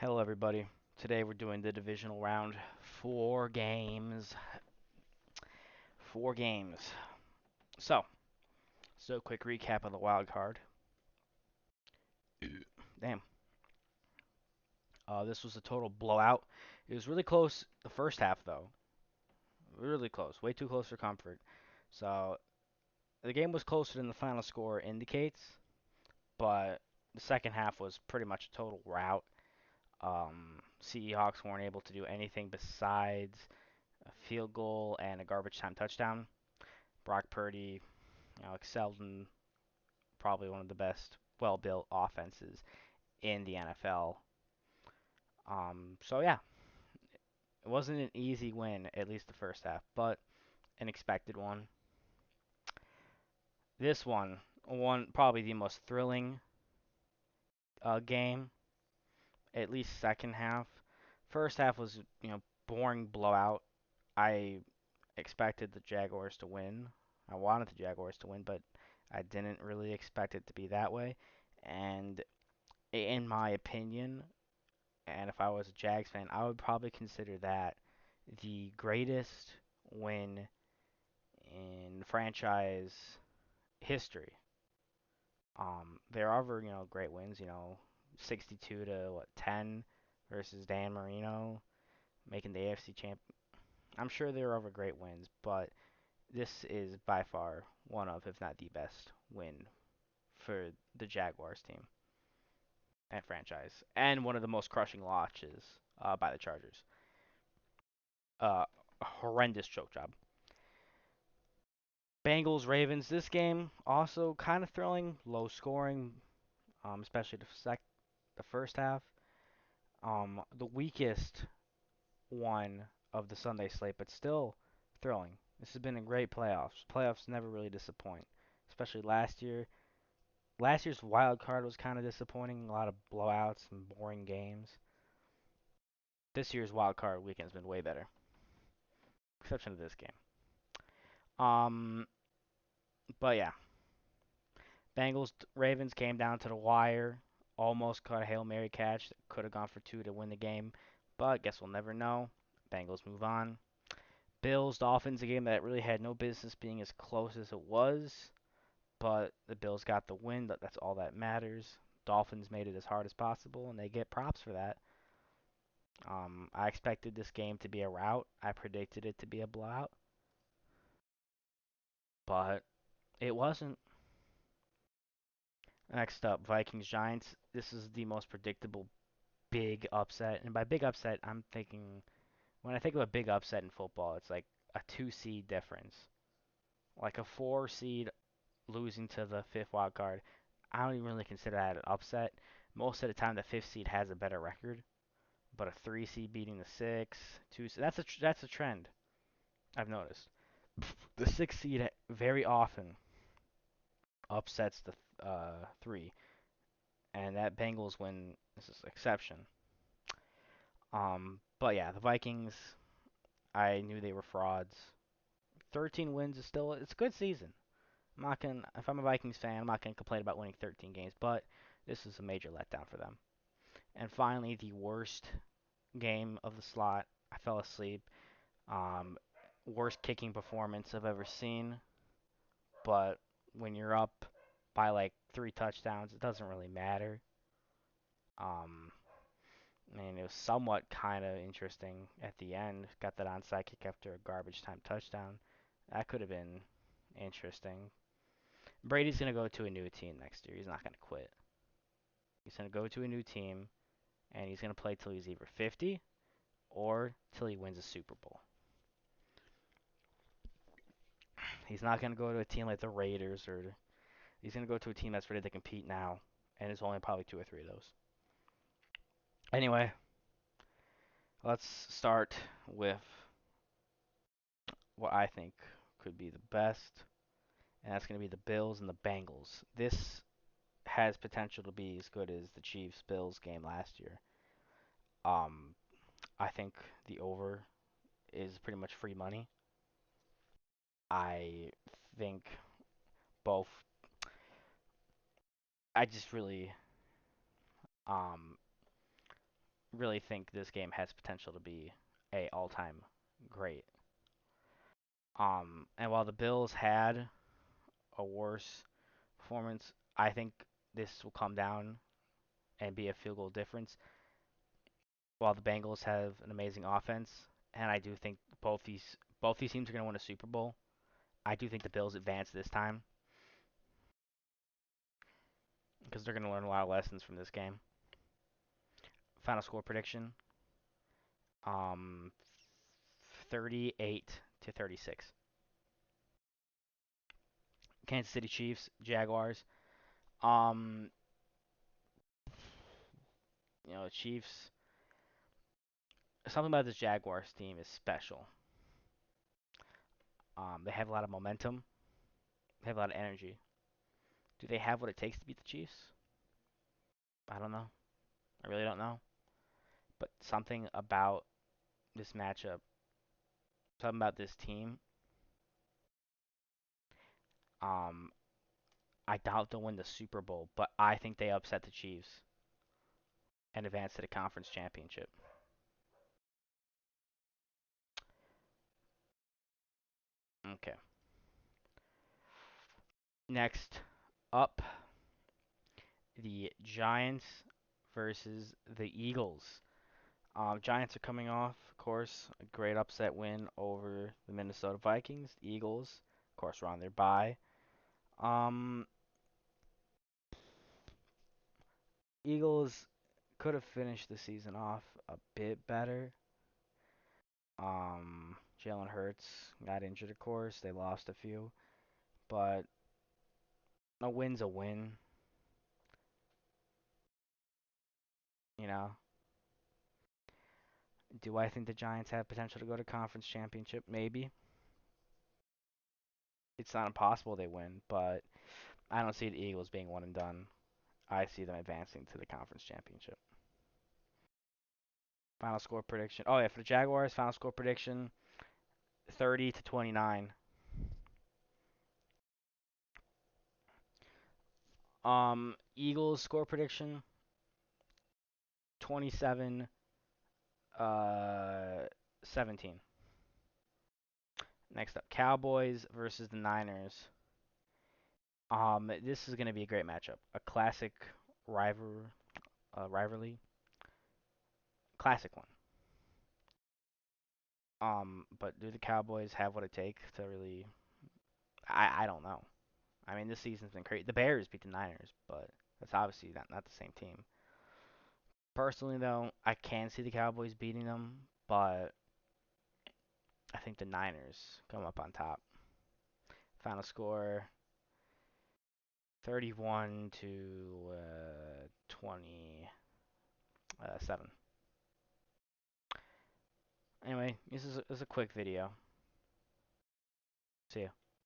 Hello, everybody. Today we're doing the divisional round. Four games. Four games. So quick recap of the wild card. Damn. This was a total blowout. It was really close the first half, though. Really close. Way too close for comfort. So the game was closer than the final score indicates, but the second half was pretty much a total rout. Seahawks weren't able to do anything besides a field goal and a garbage time touchdown. Brock Purdy, excelled in probably one of the best, well-built offenses in the NFL. So yeah, it wasn't an easy win, at least the first half, but an expected one. This one probably the most thrilling game, at least second half. First half was, boring blowout. I expected the Jaguars to win. I wanted the Jaguars to win, but I didn't really expect it to be that way. And in my opinion, and if I was a Jags fan, I would probably consider that the greatest win in franchise history. There are other, great wins, 62 to 10 versus Dan Marino making the AFC champ. I'm sure there are other great wins, but this is by far one of, if not the best win for the Jaguars team and franchise, and one of the most crushing losses by the Chargers. A horrendous choke job. Bengals Ravens. This game also kind of thrilling, low scoring, especially the first half. The weakest one of the Sunday slate, but still thrilling. This has been a great playoffs. Playoffs never really disappoint, especially last year. Last year's wild card was kind of disappointing, a lot of blowouts and boring games. This year's wild card weekend's been way better, exception of this game. Um, but yeah, Bengals Ravens came down to the wire. Almost caught a Hail Mary catch that could have gone for two to win the game, but guess we'll never know. Bengals move on. Bills Dolphins, a game that really had no business being as close as it was, but the Bills got the win. That's all that matters. Dolphins made it as hard as possible, and they get props for that. I expected this game to be a rout. I predicted it to be a blowout, but it wasn't. Next up, Vikings Giants. This is the most predictable big upset. And by big upset, I'm thinking when I think of a big upset in football, it's like a 2 seed difference. Like a 4 seed losing to the fifth wild card. I don't even really consider that an upset. Most of the time, the fifth seed has a better record, but a 3 seed beating the six, that's a trend I've noticed. The 6 seed very often upsets the three, and that Bengals win is an exception. But yeah, the Vikings, I knew they were frauds. 13 wins is still it's a good season. I'm not gonna if I'm a Vikings fan, I'm not gonna complain about winning 13 games, but this is a major letdown for them. And finally, the worst game of the slot. I fell asleep. Um, Worst kicking performance I've ever seen. But when you're up by like 3 touchdowns, it doesn't really matter. Um, I mean, it was somewhat kind of interesting at the end. Got that onside kick after a garbage time touchdown. That could have been interesting. Brady's going to go to a new team next year. He's not going to quit. He's going to go to a new team, and he's going to play till he's either 50 or till he wins a Super Bowl. He's not going to go to a team like the Raiders, or he's going to go to a team that's ready to compete now, and there's only probably two or three of those. Anyway, let's start with what I think could be the best, and that's going to be the Bills and the Bengals. This has potential to be as good as the Chiefs Bills game last year. Um, I think the over is pretty much free money. I think both. I just really um really think this game has potential to be a all-time great. And while the Bills had a worse performance, I think this will come down and be a field goal difference. While the Bengals have an amazing offense, and I do think both these teams are going to win a Super Bowl. I do think the Bills advance this time because they're going to learn a lot of lessons from this game. Final score prediction: um, 38 to 36. Kansas City Chiefs, Jaguars. Um, Chiefs. Something about this Jaguars team is special. They have a lot of momentum. They have a lot of energy. Do they have what it takes to beat the Chiefs? I don't know. I really don't know. But something about this matchup, something about this team, um, I doubt they'll win the Super Bowl, but I think they upset the Chiefs and advance to the conference championship. Okay. Next up, the Giants versus the Eagles. Giants are coming off, of course, a great upset win over the Minnesota Vikings. The Eagles, of course, are on their bye. Um, Eagles could have finished the season off a bit better. Jalen Hurts got injured, of course. They lost a few, but a win's a win. You know, do I think the Giants have potential to go to conference championship? Maybe. It's not impossible they win, but I don't see the Eagles being one and done. I see them advancing to the conference championship. Final score prediction. Oh yeah, for the Jaguars, final score prediction 30 to 29. Eagles score prediction 27 uh 17. Next up, Cowboys versus the Niners. This is going to be a great matchup. A classic rival rivalry. Classic one. But do the Cowboys have what it takes to really I don't know. I mean, this season's been crazy. The Bears beat the Niners, but that's obviously not the same team. Personally, though, I can see the Cowboys beating them, but I think the Niners come up on top. Final score 31 to 27. Anyway, this is a quick video. See ya.